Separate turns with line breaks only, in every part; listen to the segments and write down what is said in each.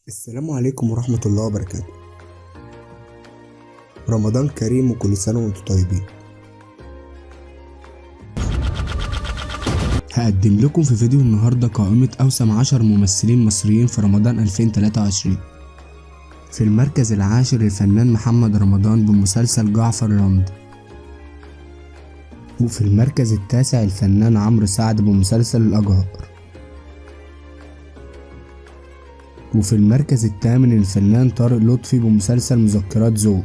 السلام عليكم ورحمة الله وبركاته. رمضان كريم وكل سنة وانتم طيبين. هقدم لكم في فيديو النهاردة قائمة أوسم 10 ممثلين مصريين في رمضان 2023. في المركز العاشر الفنان محمد رمضان بمسلسل جعفر العمدة. وفي المركز التاسع الفنان عمرو سعد بمسلسل الأجهر. وفي المركز الثامن الفنان طارق لطفي بمسلسل مذكرات زوج.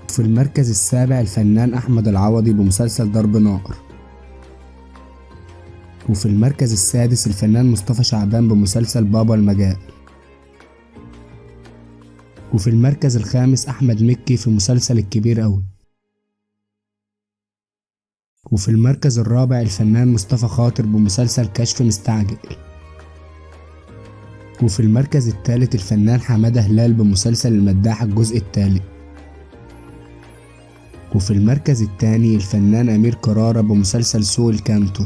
في المركز السابع الفنان أحمد العوضي بمسلسل ضرب نار. وفي المركز السادس الفنان مصطفى شعبان بمسلسل بابا المجال. وفي المركز الخامس أحمد مكي في مسلسل الكبير أوي. وفي المركز الرابع الفنان مصطفى خاطر بمسلسل كشف مستعجل. وفي المركز الثالث الفنان حمادة هلال بمسلسل المداح الجزء الثالث. وفي المركز الثاني الفنان أمير كرارة بمسلسل سوق الكانتو.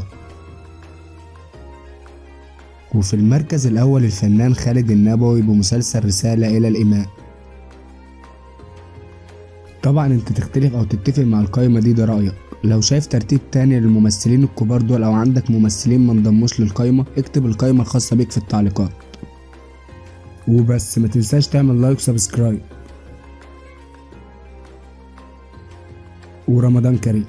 وفي المركز الأول الفنان خالد النبوي بمسلسل رسالة إلى الإمام. طبعا انت تختلف او تتفق مع القائمة دي، ده رأيك. لو شايف ترتيب تاني للممثلين الكبار دول او عندك ممثلين منضموش للقائمة، اكتب القائمة الخاصة بيك في التعليقات. وبس ما تنساش تعمل لايك وسبسكرايب. ورمضان كريم.